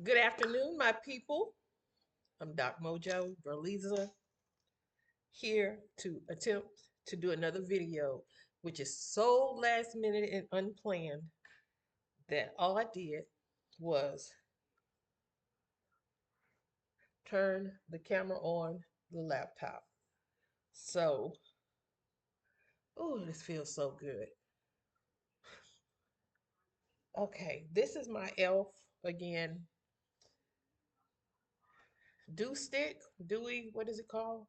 Good afternoon, my people. I'm Doc Mojo Berliza here to attempt to do another video, which is so last minute and unplanned that all I did was turn the camera on the laptop. So, oh, this feels so good. Okay, this is my e.l.f. again, Dew Stick, Dewy, what is it called?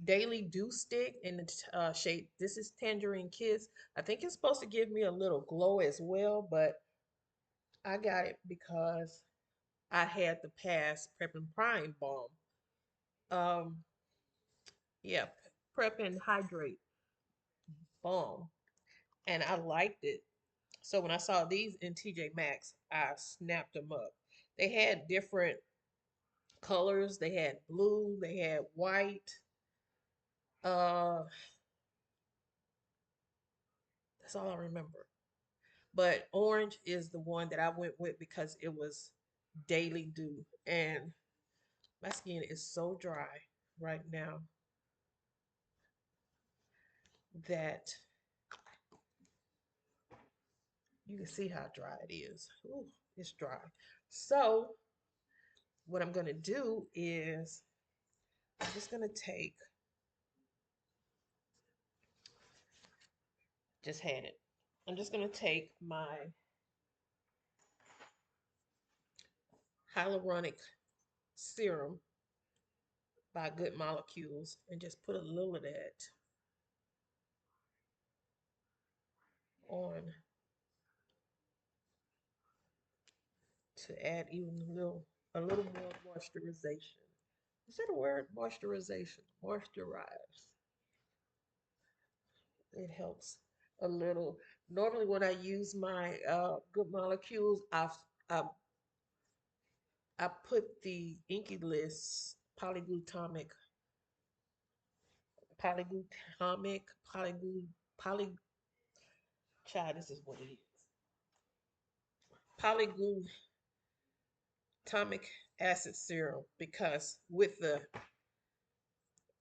Daily Dew Stick in the shade. This is Tangerine Kiss. I think it's supposed to give me a little glow as well, but I got it because I had the past Prep and Prime balm. Um, yeah, Prep and Hydrate balm, and I liked it. So when I saw these in TJ Maxx, I snapped them up. They had different colors. They had blue. They had white. Uh, that's all I remember. But orange is the one that I went with because it was daily dew. And my skin is so dry right now that you can see how dry it is. Ooh, it's dry. So what I'm gonna do is I'm just gonna take, just had it. I'm just gonna take my hyaluronic serum by Good Molecules and just put a little of that on to add even a little more moisturization. Is that a word? Moisturization. Moisturize. It helps a little. Normally, when I use my Good Molecules, I I put the Inky List polyglutamate, poly. Child, this is what it is. Polyglutamate acid serum because with the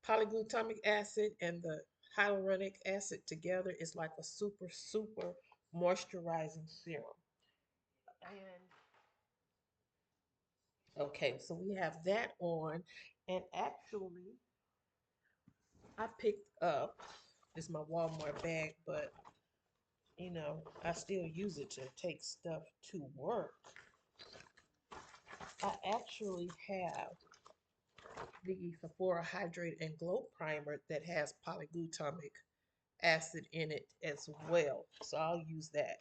polyglutamic acid and the hyaluronic acid together is like a super moisturizing serum. And okay, so we have that on, and actually, I picked up this is my Walmart bag, but I still use it to take stuff to work. I actually have the Sephora Hydrate and Glow Primer that has polyglutamic acid in it as well. So I'll use that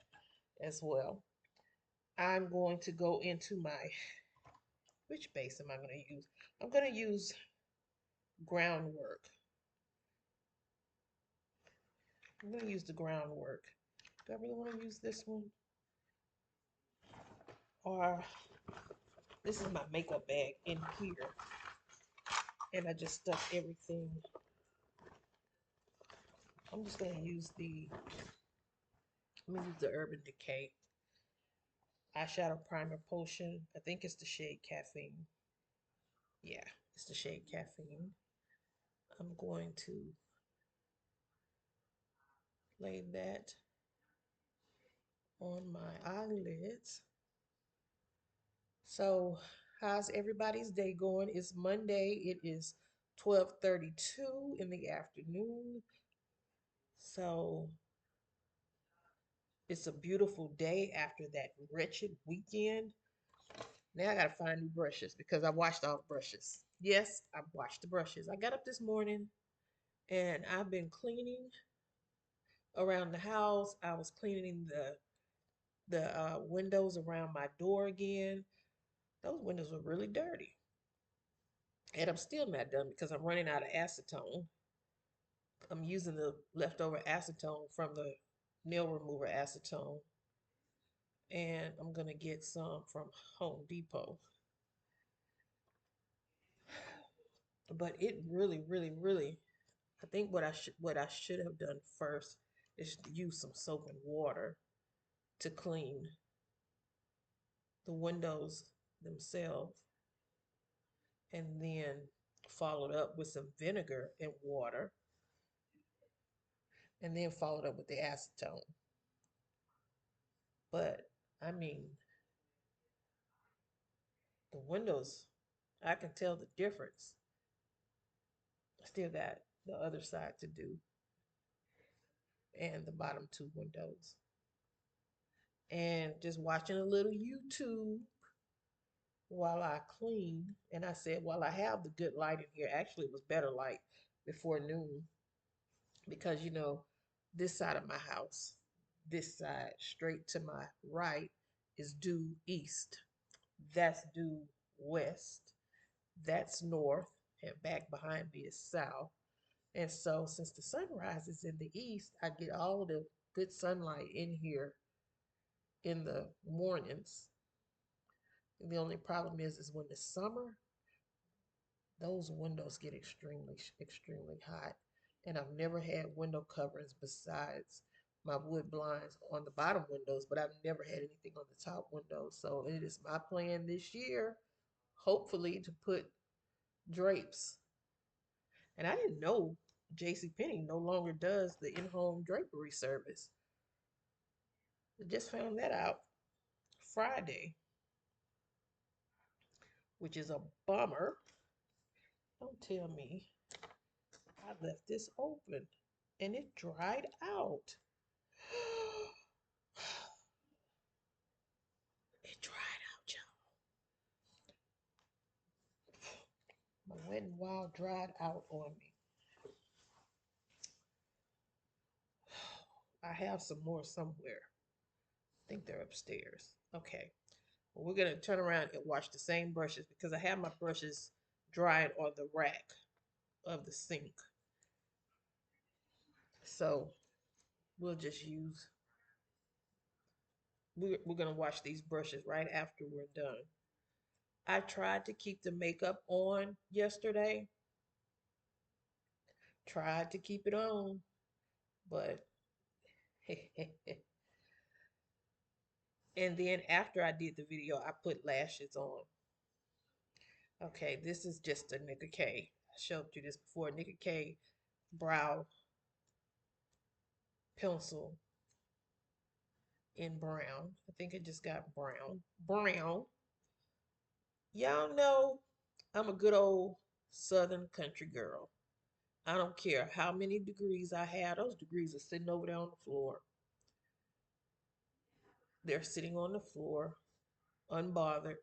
as well. I'm going to go into my, which base am I going to use? I'm going to use Groundwork. I'm going to use the Groundwork. Do I really want to use this one? Or this is my makeup bag in here. And I just stuck everything. I'm just going to let me use the Urban Decay eyeshadow primer potion. I think it's the shade Caffeine. Yeah, it's the shade Caffeine. I'm going to lay that on my eyelids. So, how's everybody's day going? It's Monday. It is 12:32 in the afternoon. So, it's a beautiful day after that wretched weekend. Now I gotta find new brushes because I washed all the brushes. Yes, I washed the brushes. I got up this morning and I've been cleaning around the house. I was cleaning the windows around my door again. Those windows were really dirty. And I'm still not done because I'm running out of acetone. I'm using the leftover acetone from the nail remover acetone. And I'm going to get some from Home Depot. But it really, I think what I should have done first is use some soap and water to clean the windows themselves, and then followed up with some vinegar and water, and then followed up with the acetone. But I mean, the windows, I can tell the difference. I still got the other side to do and the bottom two windows. And just watching a little YouTube while I clean. And I said, while I have the good light in here, actually it was better light before noon because this side of my house, this side straight to my right is due east. That's due west. That's north. And back behind me is south. And so since the sun rises in the east, I get all the good sunlight in here in the mornings. And the only problem is when the summer, those windows get extremely hot. And I've never had window coverings besides my wood blinds on the bottom windows, but I've never had anything on the top windows. So it is my plan this year, hopefully, to put drapes. And I didn't know JCPenney no longer does the in-home drapery service. I just found that out Friday, which is a bummer. Don't tell me I left this open and it dried out. It dried out, y'all. My wet and wild dried out on me. I have some more somewhere. I think they're upstairs. Okay. Well, we're going to turn around and wash the same brushes because I have my brushes dried on the rack of the sink. So we'll just use, we're going to wash these brushes right after we're done. I tried to keep the makeup on yesterday, tried to keep it on, but and then after I did the video, I put lashes on. Okay, this is just a Nicka K. I showed you this before. Nicka K brow pencil in brown. I think it just got brown. Brown. Y'all know I'm a good old Southern country girl. I don't care how many degrees I have. Those degrees are sitting over there on the floor. They're sitting on the floor, unbothered.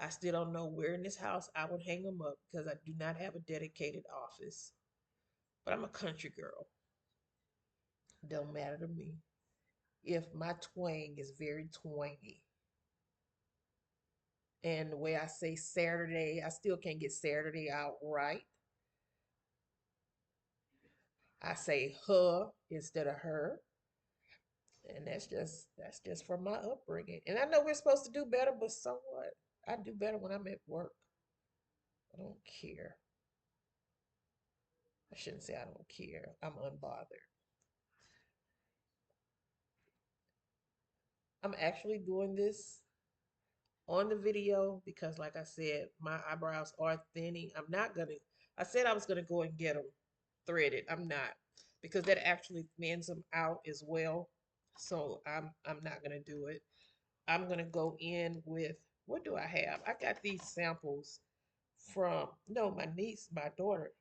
I still don't know where in this house I would hang them up because I do not have a dedicated office. But I'm a country girl. Don't matter to me. If my twang is very twangy. And the way I say Saturday, I still can't get Saturday out right. I say her instead of her. And that's just from my upbringing. And I know we're supposed to do better, but so what? I do better when I'm at work. I don't care. I shouldn't say I don't care. I'm unbothered. I'm actually doing this on the video because, like I said, my eyebrows are thinning. I said I was gonna go and get them threaded. I'm not because that actually thins them out as well. So I'm not gonna do it. I'm gonna go in with, what do I have? I got these samples from, no, my niece, my daughter.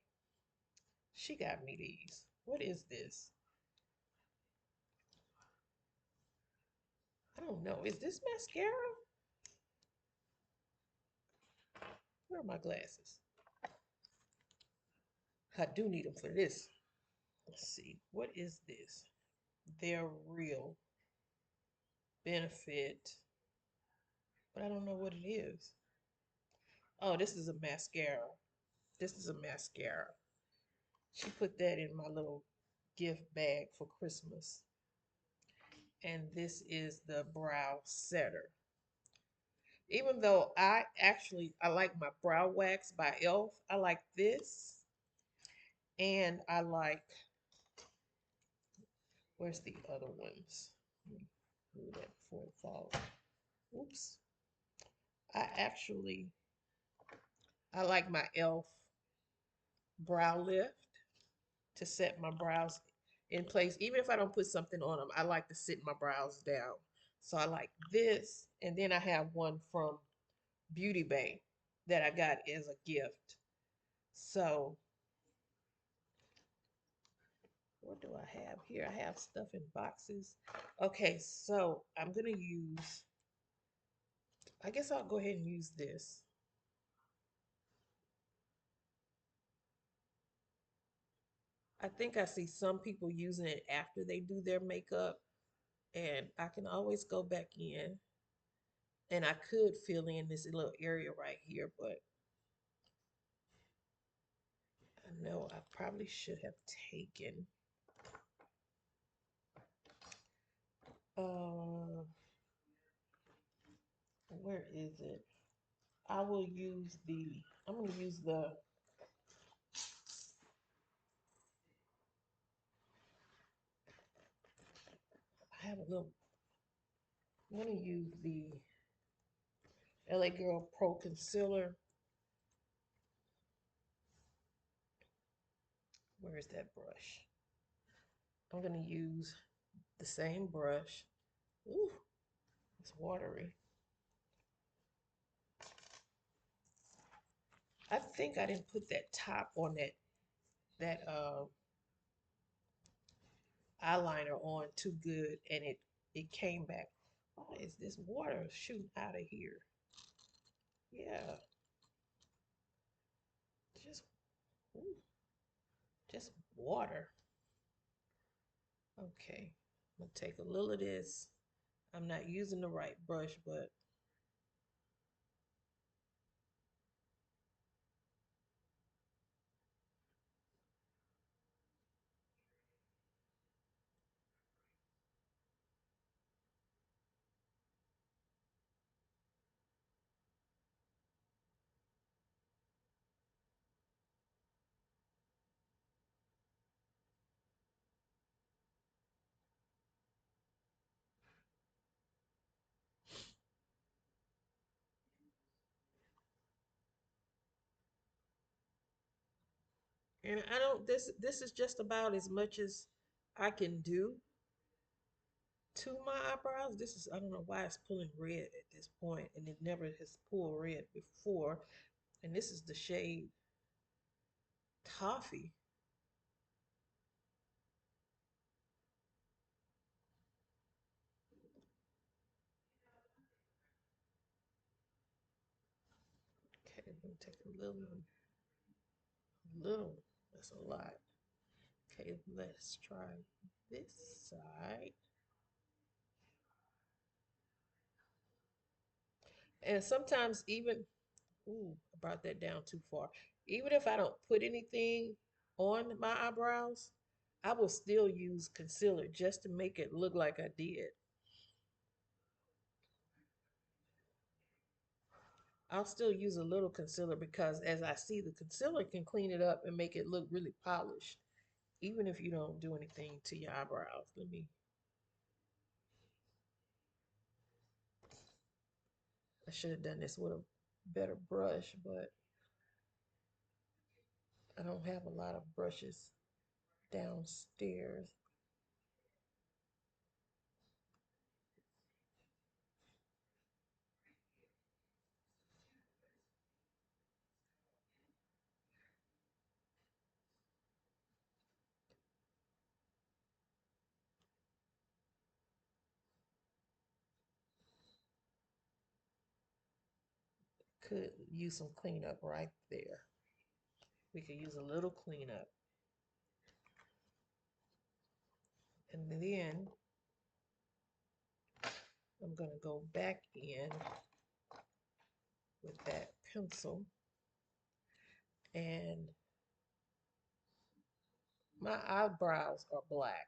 She got me these. What is this? I don't know. Is this mascara? Where are my glasses? I do need them for this. Let's see. What is this? They're Real Benefit, but I don't know what it is. Oh, this is a mascara. This is a mascara. She put that in my little gift bag for Christmas. And this is the brow setter. Even though I like my brow wax by Elf, I like this. And I like, where's the other ones? Let me move that before it falls. Oops. I I like my e.l.f. brow lift to set my brows in place. Even if I don't put something on them, I like to sit my brows down. So I like this, and then I have one from Beauty Bay that I got as a gift. So what do I have here? I have stuff in boxes. Okay, so I'm gonna use, I guess I'll go ahead and use this. I think I see some people using it after they do their makeup, and I can always go back in and I could fill in this little area right here, but I know I probably should have taken, uh, where is it? I will use I'm gonna use I have a little, I'm gonna use the LA Girl Pro Concealer. Where's that brush? I'm gonna use the same brush. Ooh, it's watery. I think I didn't put that top on that eyeliner on too good, and it came back. Why is this water shooting out of here? Yeah, just ooh, just water. Okay, I'm gonna take a little of this. I'm not using the right brush, but and I don't. This is just about as much as I can do to my eyebrows. This is, I don't know why it's pulling red at this point, and it never has pulled red before. And this is the shade Toffee. Okay, let me take little. That's a lot. Okay, let's try this side. And sometimes even, ooh, I brought that down too far. Even if I don't put anything on my eyebrows, I will still use concealer just to make it look like I did. I'll still use a little concealer because as I see, the concealer can clean it up and make it look really polished, even if you don't do anything to your eyebrows. I should have done this with a better brush, but I don't have a lot of brushes downstairs. Could use some cleanup right there. We could use a little cleanup. And then I'm going to go back in with that pencil. And my eyebrows are black.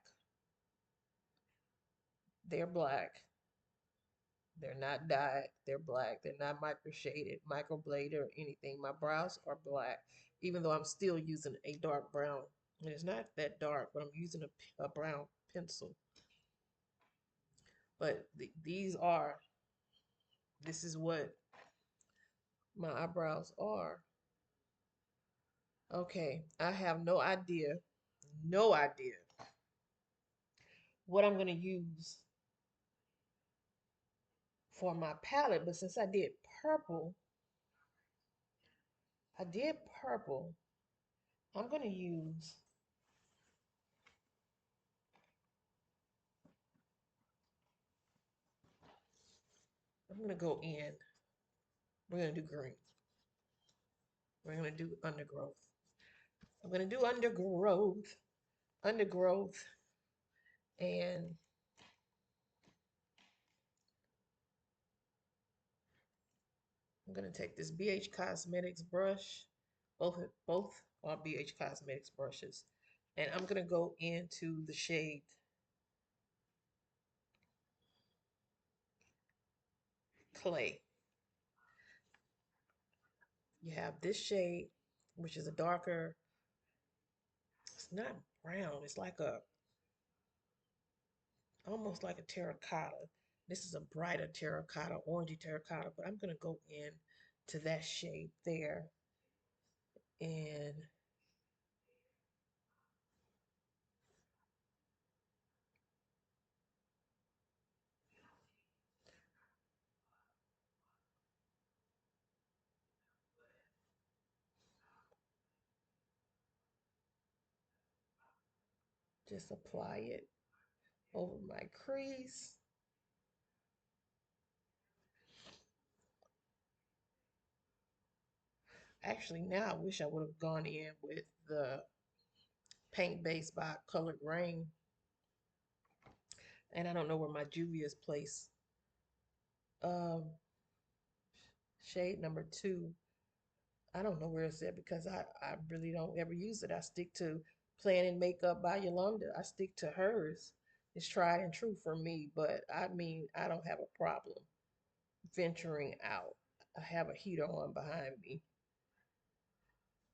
They're black. They're not dyed. They're black. They're not micro shaded, microbladed, or anything. My brows are black, even though I'm still using a dark brown. And it's not that dark, but I'm using a brown pencil. But these are, this is what my eyebrows are. Okay, I have no idea what I'm gonna use for my palette, but since purple, I did purple, I'm gonna use, I'm gonna go in, we're gonna do green. We're gonna do undergrowth. I'm gonna do undergrowth, and I'm gonna take this BH Cosmetics brush. Both are BH Cosmetics brushes, and I'm gonna go into the shade Clay. You have this shade, which is a darker. It's not brown. It's like a almost like a terracotta. This is a brighter terracotta, orangey terracotta, but I'm gonna go in to that shade there and just apply it over my crease. Actually, now I wish I would have gone in with the paint base by Colored Rain. And I don't know where my Juvia's Place um, shade number 2. I don't know where it's at because I really don't ever use it. I stick to Planning Makeup by Yolanda. I stick to hers. It's tried and true for me, but I mean, I don't have a problem venturing out. I have a heater on behind me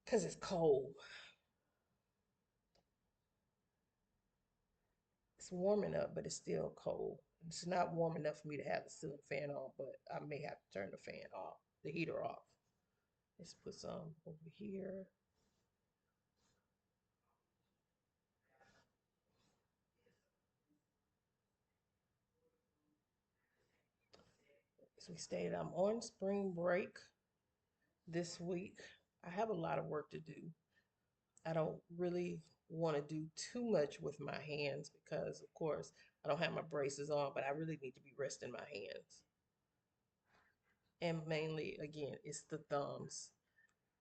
because it's cold. It's warming up, but it's still cold. It's not warm enough for me to have the ceiling fan on, but I may have to turn the fan off, the heater off. Let's put some over here. As we stated, I'm on spring break this week. I have a lot of work to do. I don't really want to do too much with my hands because, of course, I don't have my braces on, but I really need to be resting my hands. And mainly, again, it's the thumbs.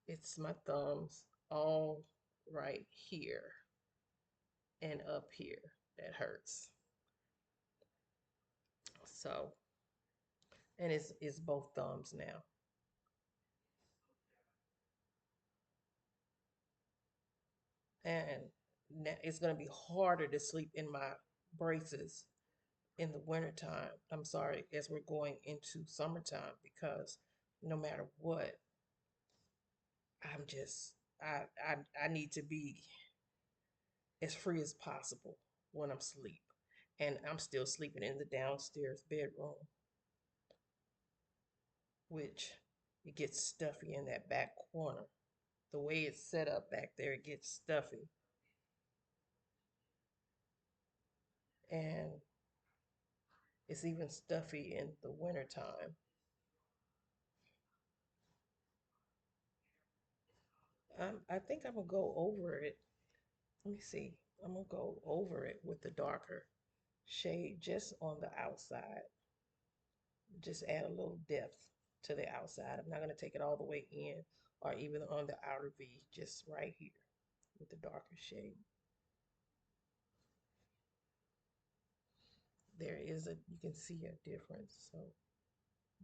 It's my thumbs all right here and up here that hurts. So, and it's both thumbs now. And now it's going to be harder to sleep in my braces in the wintertime. I'm sorry, as we're going into summertime because no matter what, I'm just I need to be as free as possible when I'm asleep. And I'm still sleeping in the downstairs bedroom, which it gets stuffy in that back corner. The way it's set up back there, it gets stuffy. And it's even stuffy in the wintertime. I think I'm gonna go over it. Let me see. I'm gonna go over it with the darker shade just on the outside. Just add a little depth to the outside. I'm not gonna take it all the way in or even on the outer V, just right here with the darker shade. There is you can see a difference. So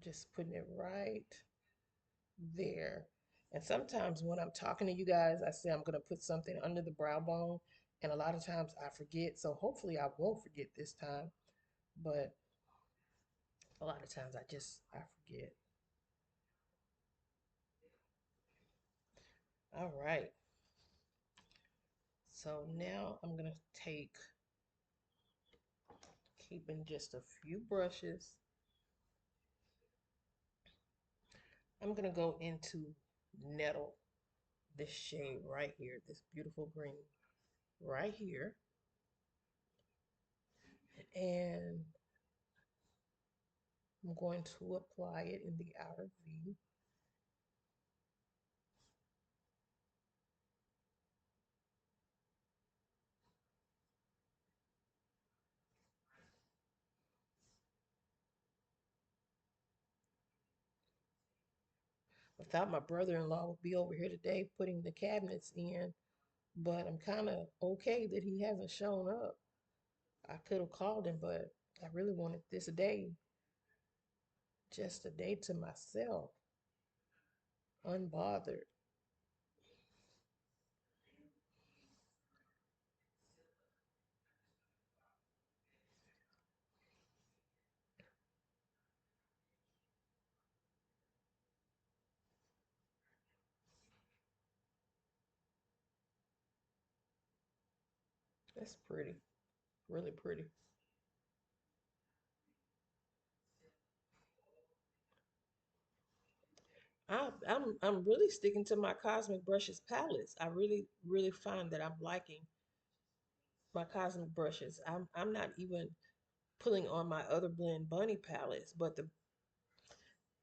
just putting it right there. And sometimes when I'm talking to you guys, I say I'm going to put something under the brow bone. And a lot of times I forget. So hopefully I won't forget this time. But a lot of times I forget. All right. So now I'm going to take, keeping just a few brushes. I'm gonna go into Nettle, this shade right here, this beautiful green right here. And I'm going to apply it in the outer V. I thought my brother-in-law would be over here today putting the cabinets in, but I'm kind of okay that he hasn't shown up. I could have called him, but I really wanted this day, just a day to myself, unbothered. That's pretty, really pretty. I'm really sticking to my Cosmic Brushes palettes. I really find that I'm liking my Cosmic Brushes. I'm not even pulling on my other Blend Bunny palettes, but the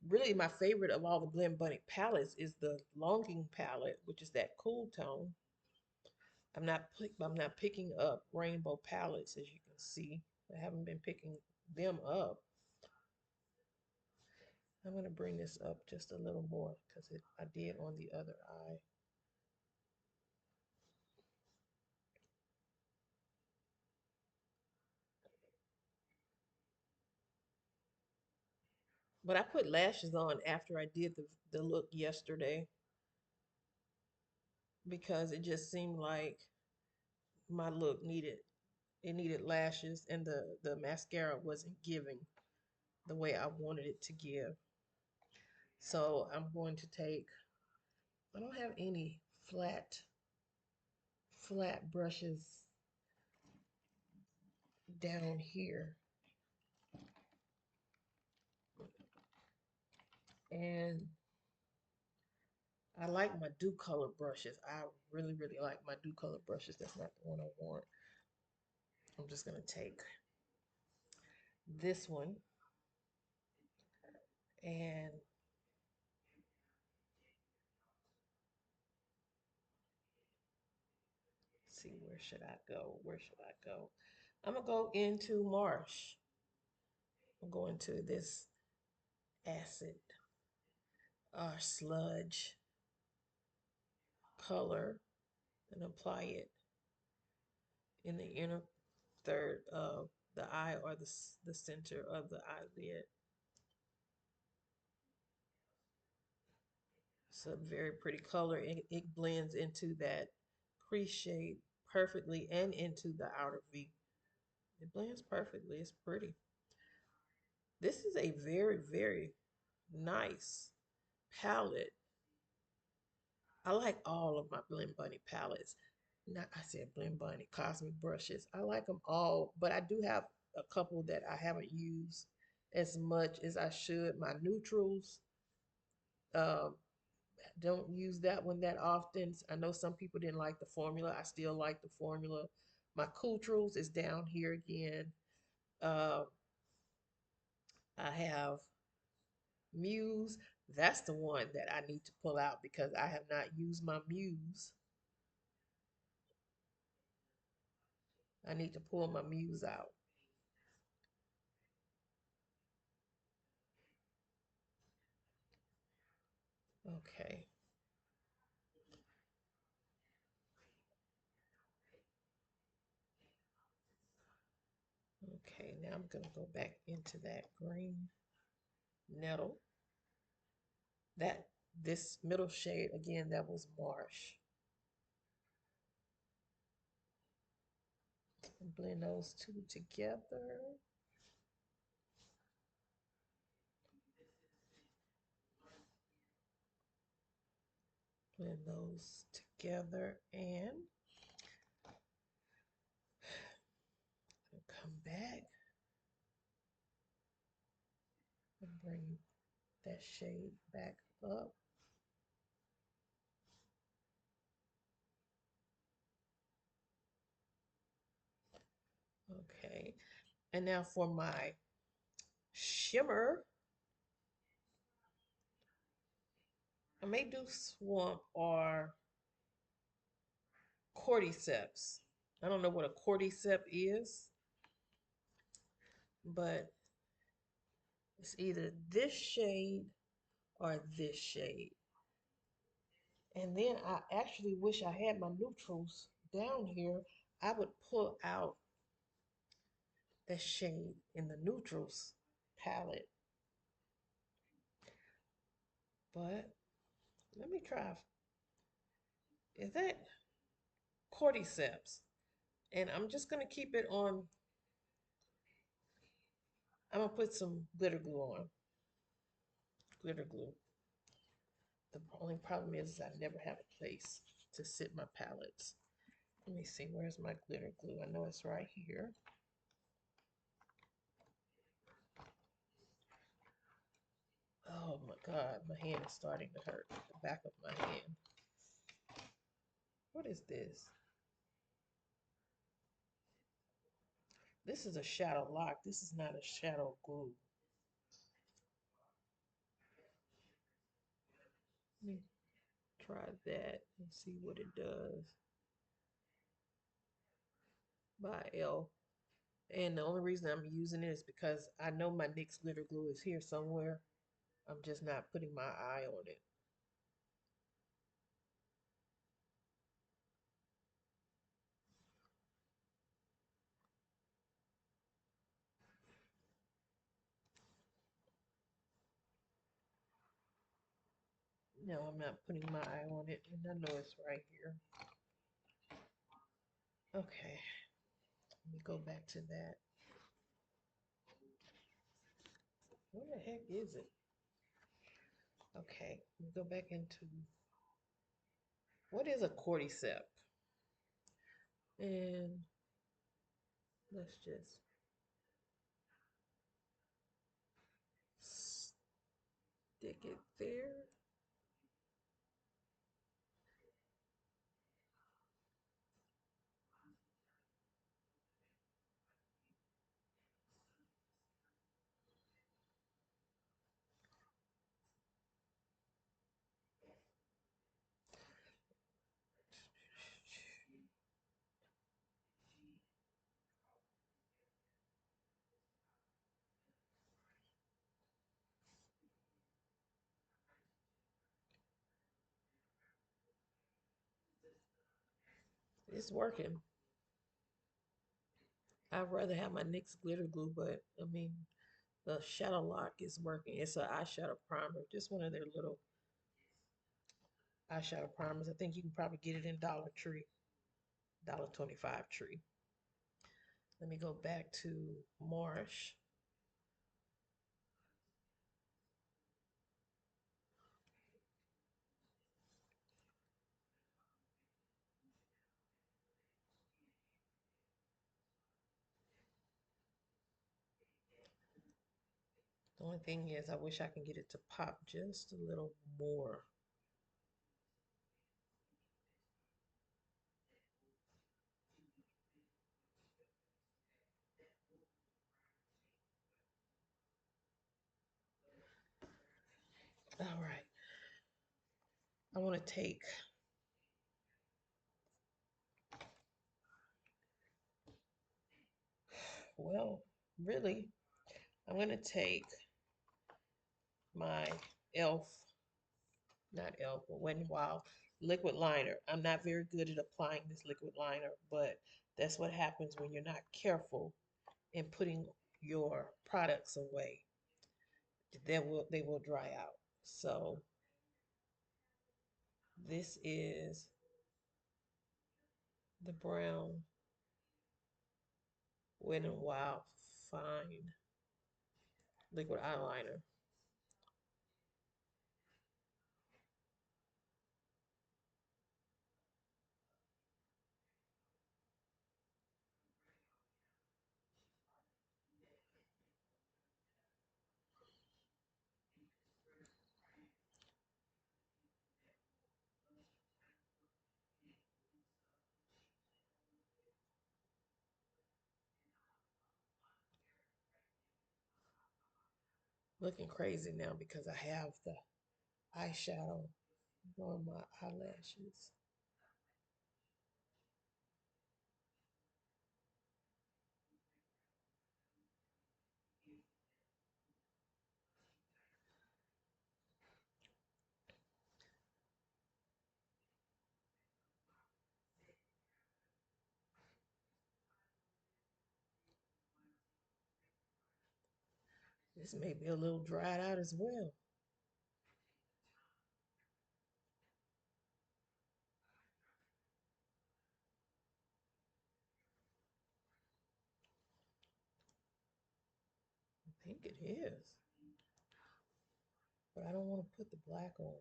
really my favorite of all the Blend Bunny palettes is the Longing palette, which is that cool tone. I'm not picking up rainbow palettes, as you can see. I haven't been picking them up. I'm going to bring this up just a little more because I did on the other eye. But I put lashes on after I did the look yesterday because it just seemed like my look needed lashes, and the mascara wasn't giving the way I wanted it to give. So I'm going to take, I don't have any flat brushes down here. And I like my Dew Color brushes. I really like my Dew Color brushes. That's not the one I want. I'm just going to take this one and see, where should I go? Where should I go? I'm going to go into Marsh. I'm going to this acid sludge color and apply it in the inner third of the eye, or the center of the eyelid. It's a very pretty color. It blends into that crease shade perfectly and into the outer V. It blends perfectly. It's pretty. This is a very nice palette. I like all of my Blend Bunny palettes. Not, I said Blend Bunny, Cosmic Brushes. I like them all, but I do have a couple that I haven't used as much as I should. My neutrals, um, don't use that one that often. I know some people didn't like the formula. I still like the formula. My Culturals is down here again. Uh, I have Muse. That's the one that I need to pull out because I have not used my Muse. I need to pull my Muse out. Okay. Okay, now I'm going to go back into that green nettle. That this middle shade again, that was Marsh. And blend those two together. Blend those together and come back and bring that shade back up. Okay. And now for my shimmer, I may do swamp or cordyceps. I don't know what a cordyceps is, but it's either this shade or this shade. And then I actually wish I had my neutrals down here. I would pull out the shade in the neutrals palette. But let me try. Is that cordyceps? And I'm just going to keep it on. I'm going to put some glitter glue on. Glitter glue. The only problem is I never have a place to sit my palettes. Let me see, where's my glitter glue? I know it's right here. Oh my God, my hand is starting to hurt. The back of my hand. What is this? This is a shadow lock. This is not a shadow glue. Let me try that and see what it does. By L. And the only reason I'm using it is because I know my NYX glitter glue is here somewhere. I'm just not putting my eye on it. No, I'm not putting my eye on it, and I know it's right here. Okay, let me go back to that. Where the heck is it? Okay, let me go back into what is a cordyceps? And let's just stick it there. It's working. I'd rather have my NYX glitter glue, but I mean, the shadow lock is working. It's an eyeshadow primer, just one of their little eyeshadow primers. I think you can probably get it in Dollar Tree, $1.25 Tree. Let me go back to Marsh. The only thing is, I wish I can get it to pop just a little more. All right. I want to take, well, really, I'm going to take my e.l.f., not e.l.f., but Wet n Wild liquid liner. I'm not very good at applying this liquid liner, but that's what happens when you're not careful in putting your products away. They will dry out. So this is the brown Wet n Wild Fine liquid eyeliner. looking crazy now because I have the eyeshadow on my eyelashes. This may be a little dried out as well. I think it is, but I don't want to put the black on.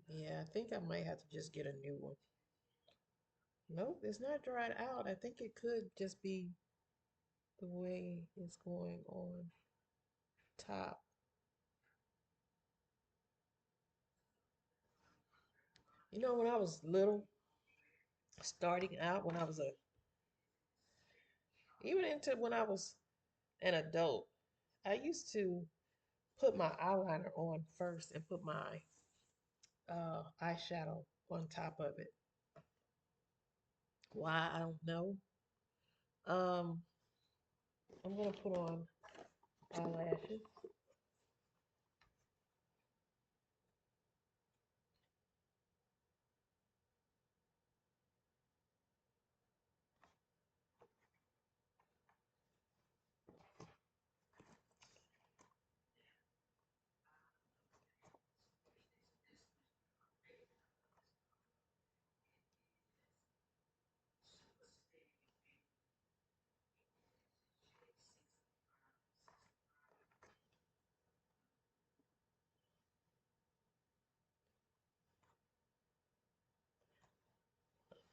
Yeah, I think I might have to just get a new one. Nope, it's not dried out. I think it could just be the way it's going on top. You know, when I was little, starting out, when I was a, even into when I was an adult, I used to put my eyeliner on first and put my eyeshadow on top of it. Why, I don't know. Um, I'm gonna put on eyelashes.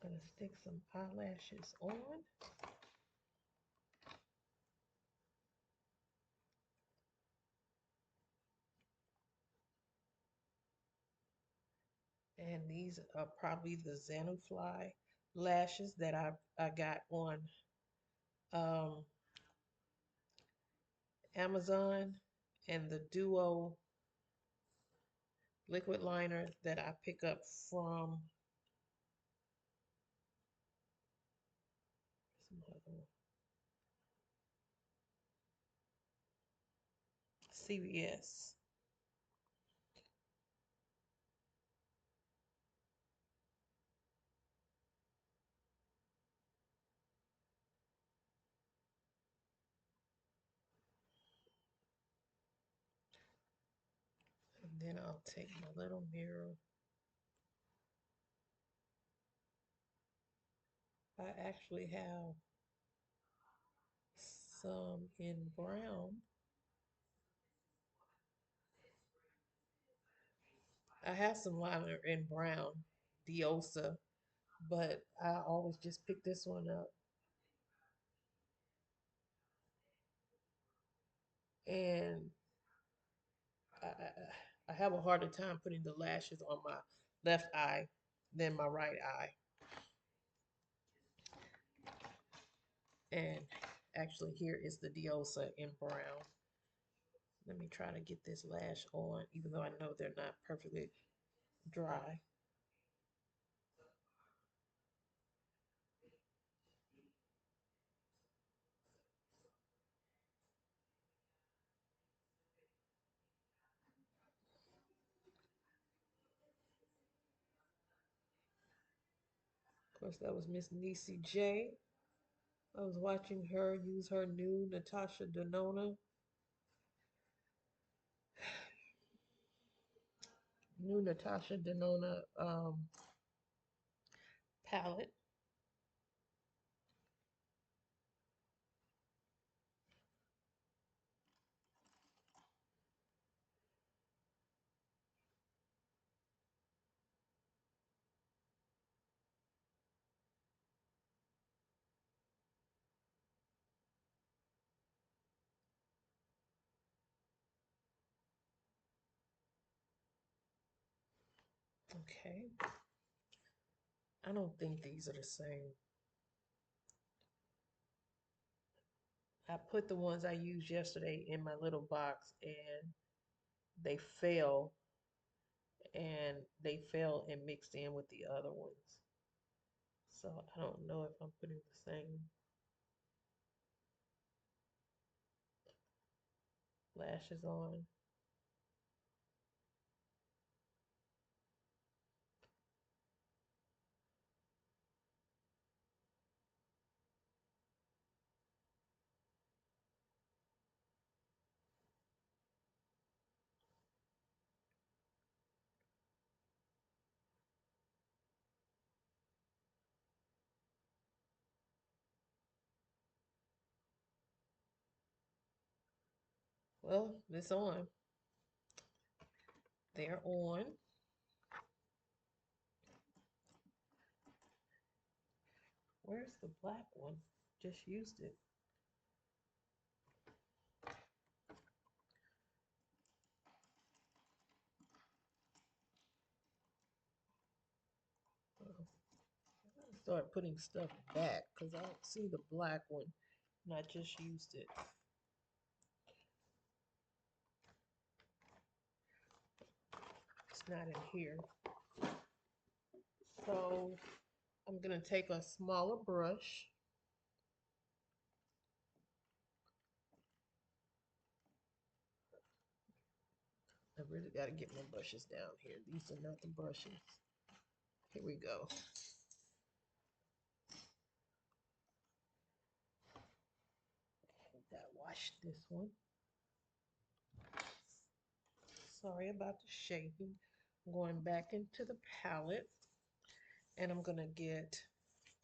I'm gonna stick some eyelashes on. And these are probably the Xanufly lashes that I got on um, Amazon, and the Duo liquid liner that I pick up from some other CVS. And then I'll take my little mirror. I actually have some in brown. I have some liner in brown, Diosa, but I always just pick this one up. And I have a harder time putting the lashes on my left eye than my right eye. And actually, here is the Diosa in brown. Let me try to get this lash on, even though I know they're not perfectly dry. Of course, that was Miss Niecy J. I was watching her use her new Natasha Denona palette. Okay. I don't think these are the same. I put the ones I used yesterday in my little box and they fell and mixed in with the other ones. So I don't know if I'm putting the same lashes on. Well, it's on. They're on. Where's the black one? Just used it. Oh, I start putting stuff back because I don't see the black one. And I just used it. It's not in here. So I'm going to take a smaller brush. I really got to get my brushes down here. These are not the brushes. Here we go. Got to wash this one. Sorry about the shading. I'm going back into the palette and I'm going to get,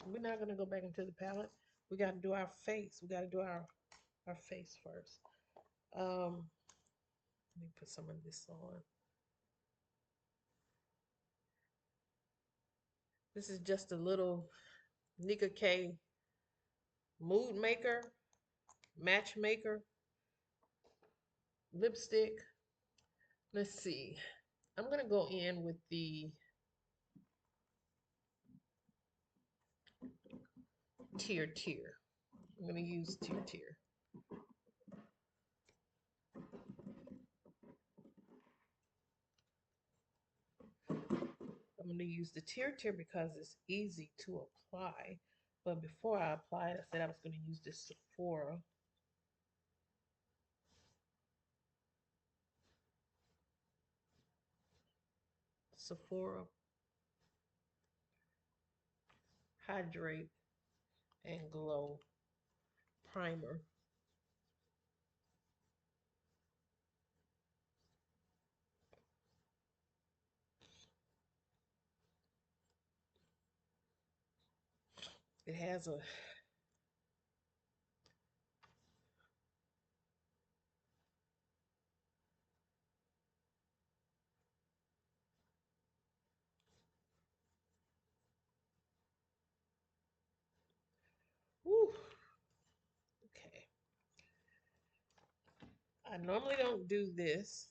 we're not going to go back into the palette. We got to do our face. We got to do our face first. Let me put some of this on. This is just a little Nika K mood maker, matchmaker, lipstick. Let's see. I'm going to go in with the Tear. I'm going to use Tear. I'm going to use the Tear because it's easy to apply. But before I apply it, I said I was going to use this Sephora Hydrate and Glow Primer. It has a whew, okay. I normally don't do this,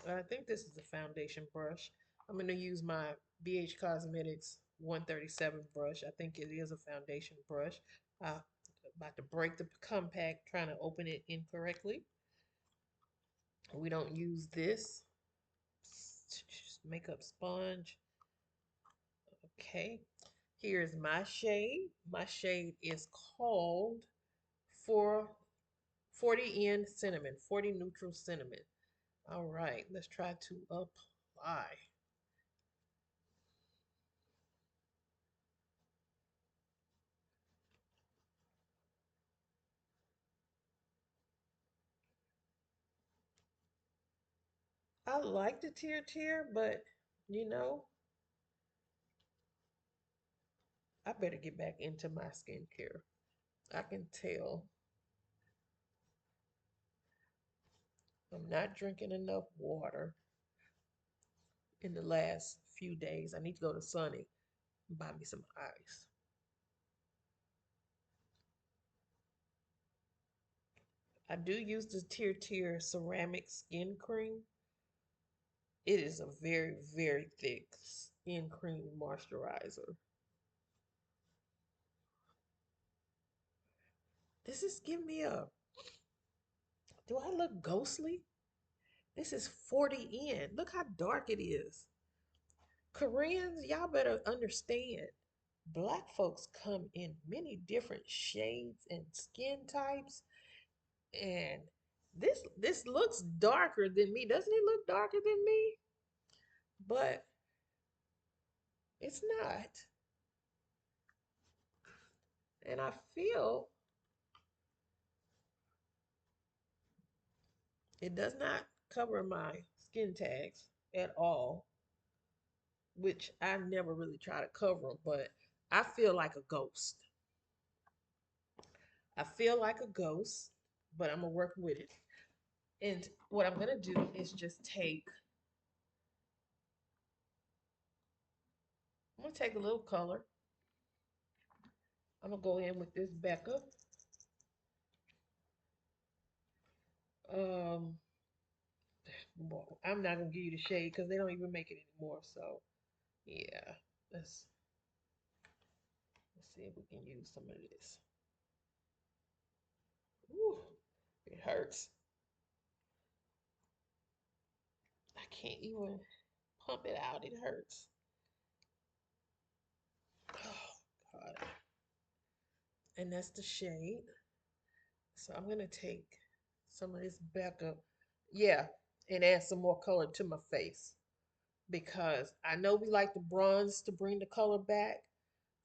but I think this is a foundation brush. I'm going to use my BH Cosmetics 137 brush. I think it is a foundation brush. About to break the compact, trying to open it incorrectly. We don't use this. Makeup sponge. Okay. Here's my shade. My shade is called for 40 in cinnamon, 40 neutral cinnamon. All right, let's try to apply. I like the tear, but you know, I better get back into my skincare. I can tell I'm not drinking enough water in the last few days. I need to go to Sunny and buy me some ice. I do use the Tear ceramic skin cream. It is a very, very thick in cream moisturizer. This is giving me a, do I look ghostly? This is 40 in. Look how dark it is. Koreans, y'all better understand. Black folks come in many different shades and skin types, and this looks darker than me. Doesn't it look darker than me? But it's not. And I feel it does not cover my skin tags at all, which I never really try to cover them, but I feel like a ghost. I feel like a ghost, but I'm gonna work with it. And what I'm gonna do is just I'm gonna take a little color. I'm gonna go in with this Becca. Um, well, I'm not gonna give you the shade because they don't even make it anymore. So yeah, let's let's see if we can use some of this. Ooh, it hurts. I can't even pump it out. It hurts. Oh God. And that's the shade. So I'm gonna take some of this Becca, yeah, and add some more color to my face because I know we like the bronze to bring the color back,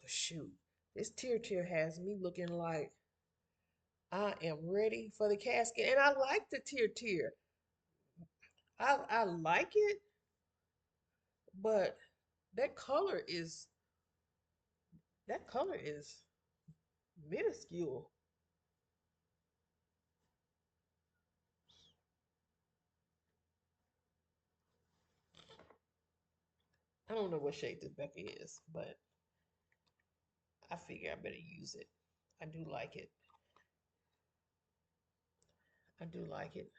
but shoot, this tear has me looking like I am ready for the casket, and I like the tear. I like it, but that color is that color is minuscule. I don't know what shade this Becca is, but I figure I better use it. I do like it. I do like it.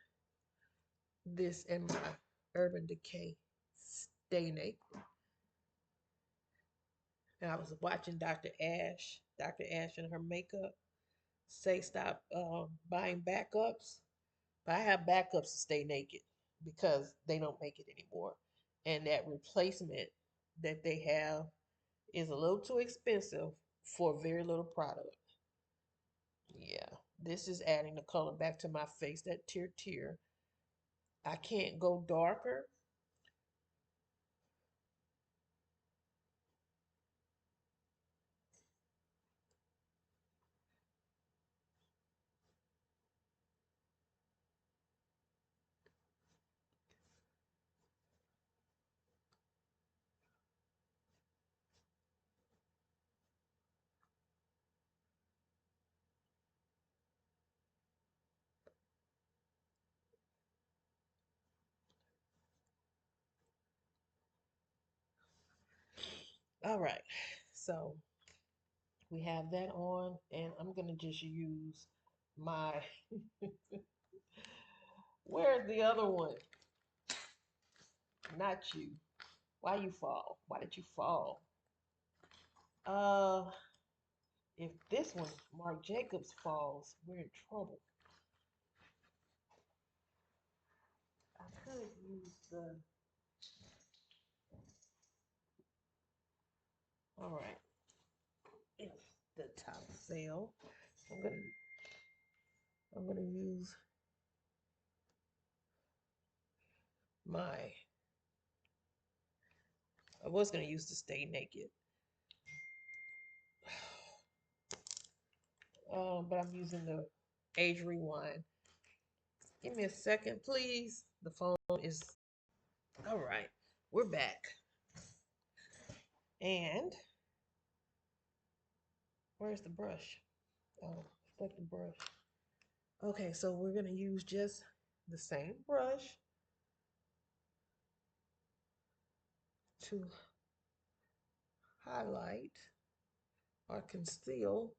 This and my Urban Decay Stay Naked. And I was watching Dr. Ash and her makeup say stop buying backups. But I have backups to Stay Naked because they don't make it anymore. And that replacement that they have is a little too expensive for very little product. Yeah, this is adding the color back to my face, that tear. I can't go darker. All right, so we have that on, and I'm gonna just use my, where's the other one? Not you. Why you fall? Why did you fall? Uh, if this one, Marc Jacobs falls, we're in trouble. I could use the, all right, if the top fail, I'm gonna, I'm gonna use my, I was gonna use the Stay Naked. But I'm using the age rewind. Give me a second, please. The phone is all right. We're back. And where's the brush? Oh, stuck the brush. Okay, so we're gonna use just the same brush to highlight or conceal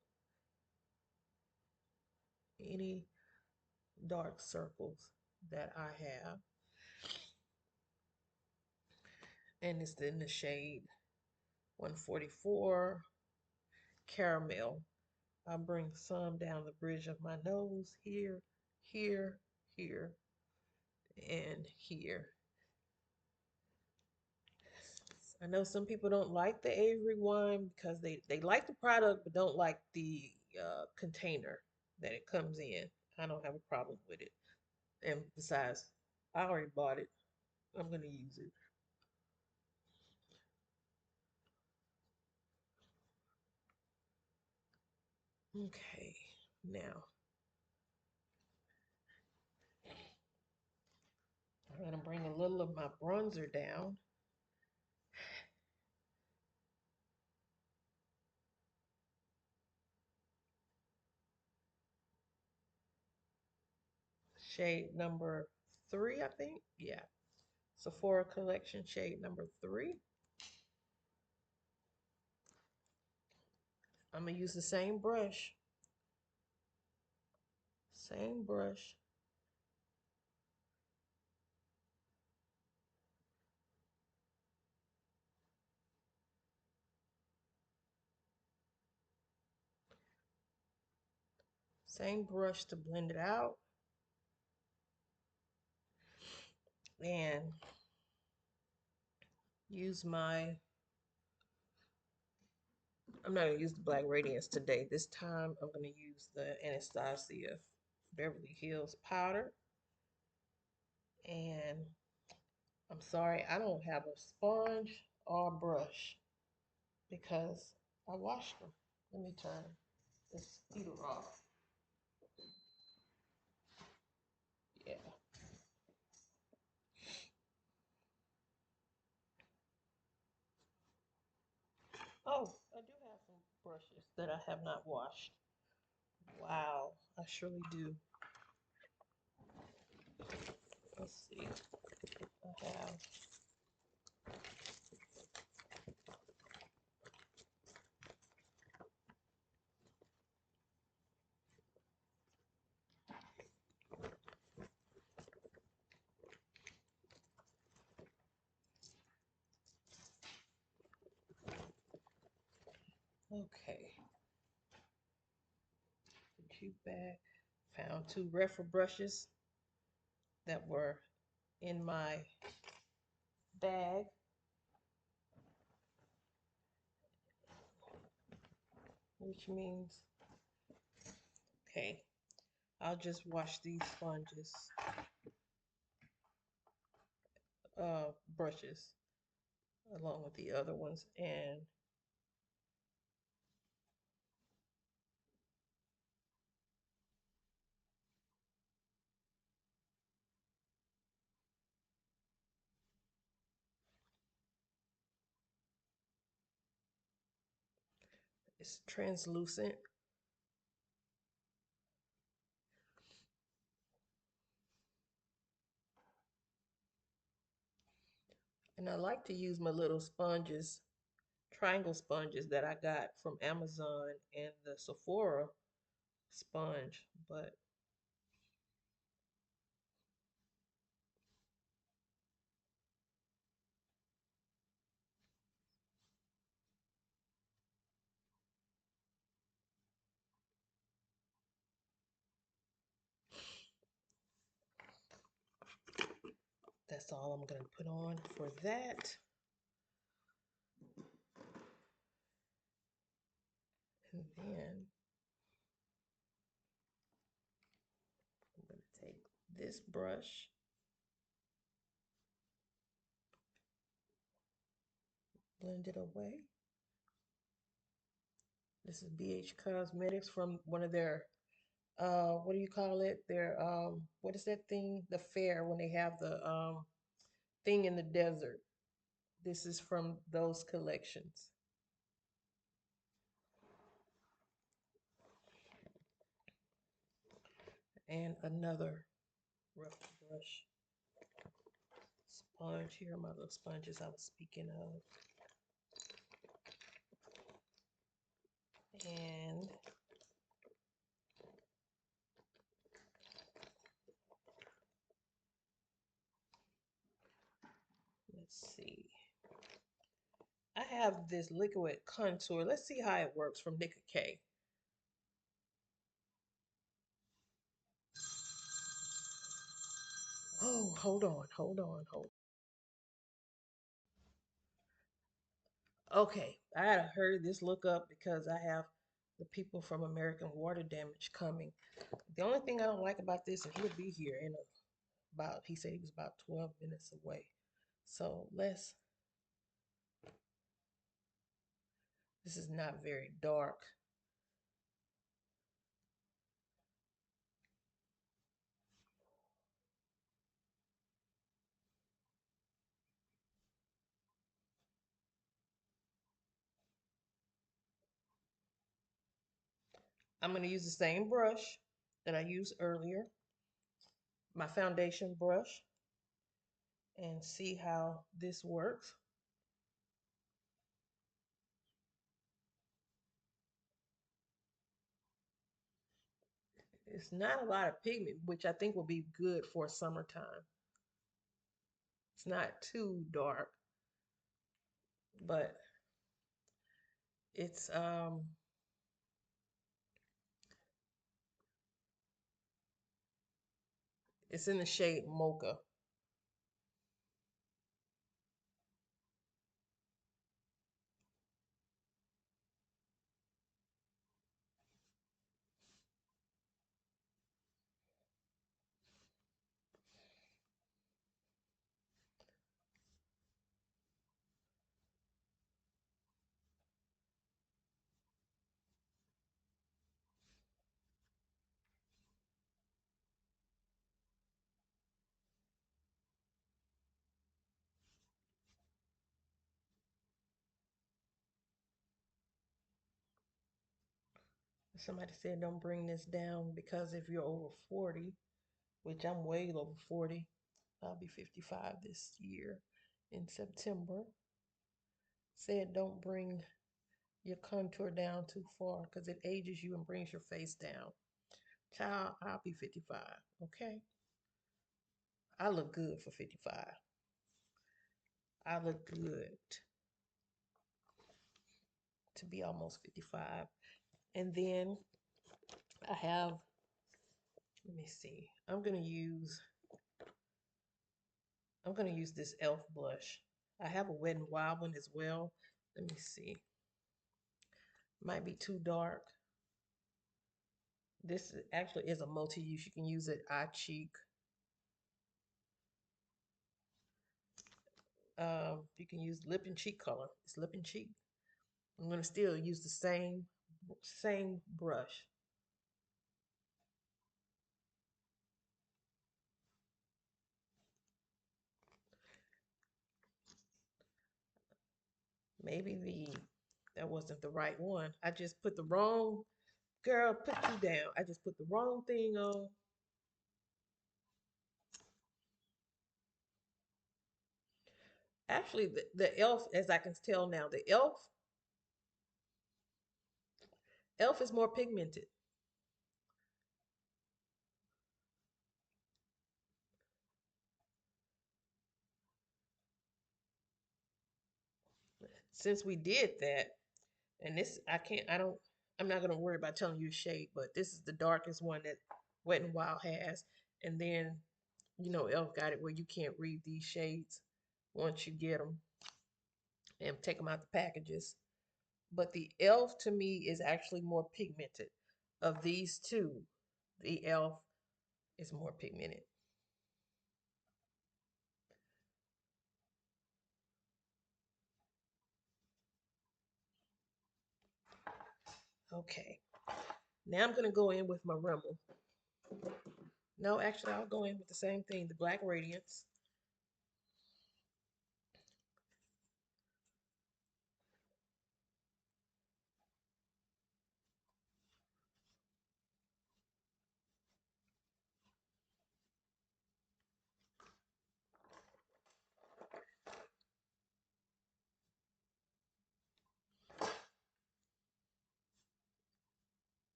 any dark circles that I have. And it's in the shade 144 Caramel. I'll bring some down the bridge of my nose here, here, here, and here. I know some people don't like the Avery wine because they like the product but don't like the container that it comes in. I don't have a problem with it. And besides, I already bought it. I'm going to use it. Okay, now I'm going to bring a little of my bronzer down. Shade number 3, I think. Yeah. Sephora Collection shade number 3. I'm going to use the same brush. Same brush. Same brush to blend it out. And use my, I'm not going to use the Black Radiance today. This time I'm going to use the Anastasia Beverly Hills powder. And I'm sorry, I don't have a sponge or a brush because I washed them. Let me turn this heater off. Yeah. Oh, I do have some brushes that I have not washed. Wow, I surely do. Let's see. I have. Okay. The cute bag. Found 2 refer brushes that were in my bag. Which means, okay, I'll just wash these sponges, brushes, along with the other ones, and it's translucent. And I like to use my little sponges, triangle sponges that I got from Amazon and the Sephora sponge, but that's all I'm going to put on for that. And then I'm going to take this brush, blend it away. This is BH Cosmetics from one of their, what do you call it? Their, what is that thing? The fair when they have the thing in the desert. This is from those collections. And another rough brush sponge. Here are my little sponges I was speaking of. And let's see. I have this liquid contour. Let's see how it works from Nicka K. Oh, hold on, hold on, hold on. Okay, I had to hurry this look up because I have the people from American Water Damage coming. The only thing I don't like about this, and he'll be here in about, he said he was about 12 minutes away. So this is not very dark. I'm going to use the same brush that I used earlier, my foundation brush, and see how this works. It's not a lot of pigment, which I think will be good for summertime. It's not too dark, but it's it's in the shade mocha. Somebody said don't bring this down because if you're over 40, which I'm way over 40, I'll be 55 this year in September. Said don't bring your contour down too far because it ages you and brings your face down. Child, I'll be 55, okay? I look good for 55. I look good to be almost 55. And then I have, let me see, I'm gonna use this e.l.f. blush. I have a Wet n Wild one as well. Let me see. Might be too dark. This actually is a multi-use. You can use it eye cheek. You can use lip and cheek color. It's lip and cheek. I'm gonna still use the same brush. Maybe that wasn't the right one. I just put the wrong, girl, put you down. I just put the wrong thing on. Actually, the e.l.f., as I can tell now, the e.l.f. is more pigmented. Since we did that, and this, I'm not gonna worry about telling you a shade, but this is the darkest one that Wet n Wild has. And then, e.l.f. got it where you can't read these shades once you get them and take them out the packages. But the e.l.f. to me is actually more pigmented. Of these two, the e.l.f. is more pigmented. Okay, now I'm gonna go in with my Rimmel. No, actually, I'll go in with the same thing, the Black Radiance.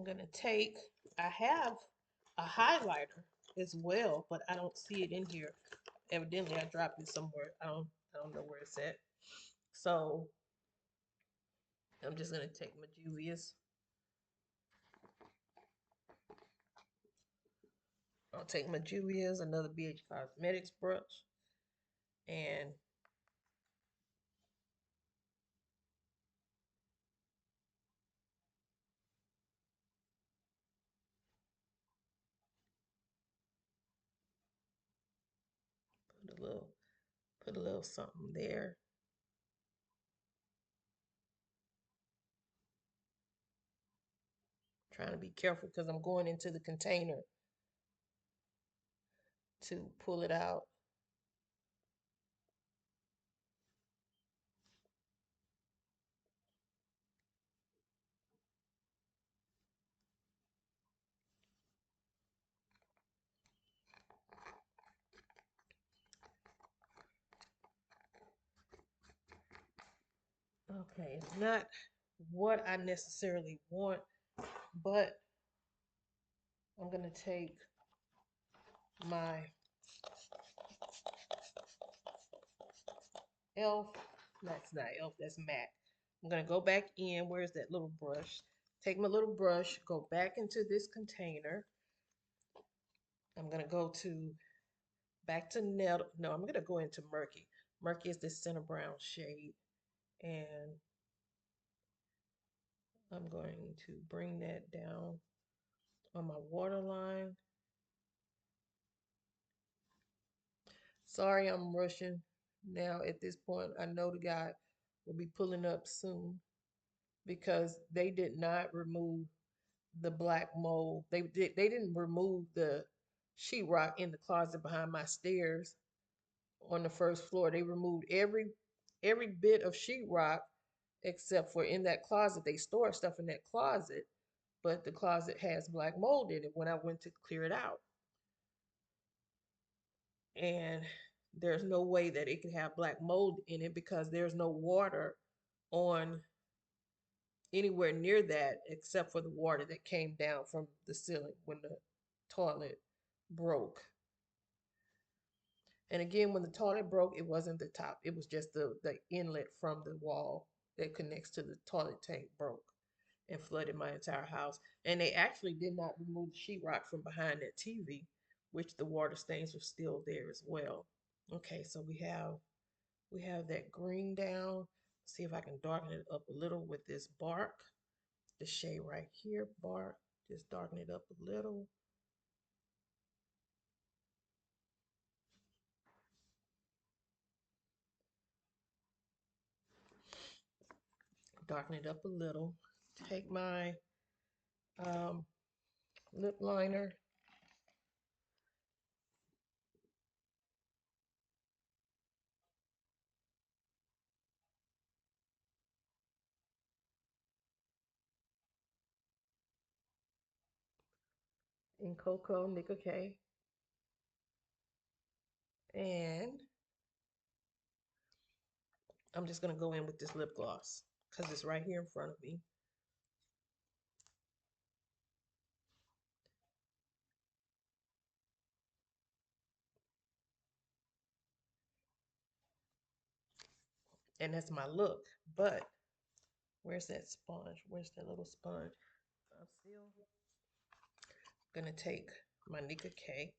gonna take, I have a highlighter as well, but I don't see it in here. Evidently I dropped it somewhere. I don't know where it's at. So I'm just gonna take my Juvia's. I'll take my Juvia's, another BH Cosmetics brush, and put a little put a little something there. Trying to be careful because I'm going into the container to pull it out. Okay, it's not what I necessarily want, but I'm gonna take my elf. That's not elf, that's matte. I'm gonna go back in. Where's that little brush? Take my little brush, go back into this container. I'm gonna go to back to nettle. No, I'm gonna go into murky. Murky is this center brown shade, and I'm going to bring that down on my waterline. Sorry, I'm rushing now. At this point, I know the guy will be pulling up soon because they did not remove the black mold. They didn't remove the sheetrock in the closet behind my stairs on the first floor. They removed every bit of sheetrock except for in that closet. They store stuff in that closet, but the closet has black mold in it when I went to clear it out. And there's no way that it could have black mold in it because there's no water on anywhere near that except for the water that came down from the ceiling when the toilet broke. And again, when the toilet broke, it wasn't the top, it was just the inlet from the wall that connects to the toilet tank broke and flooded my entire house. And they actually did not remove the sheetrock from behind that TV, which the water stains were still there as well. Okay, so we have that green down. See if I can darken it up a little with this bark. The shade right here, bark. Just darken it up a little. Darken it up a little. Take my um, lip liner. In Cocoa Nickel K. And I'm just going to go in with this lip gloss because it's right here in front of me. And that's my look. But where's that sponge? Where's that little sponge? I'm still going to take my Nickel K.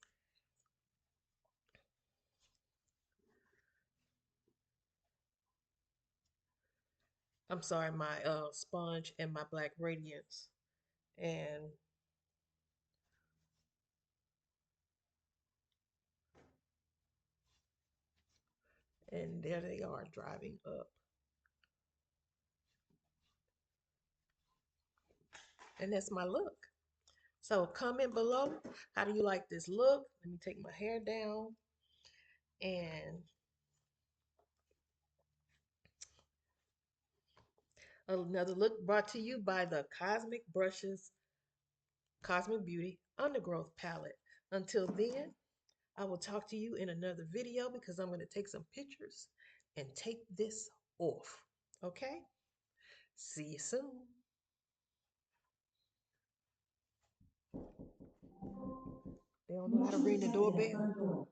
I'm sorry, my sponge and my Black Radiance. And there they are driving up. And that's my look. So comment below, how do you like this look? Let me take my hair down. And another look brought to you by the Cosmic Brushes Cosmic Beauty Undergrowth palette. Until then, I will talk to you in another video because I'm going to take some pictures and take this off. Okay? See you soon. They don't know how to ring the doorbell.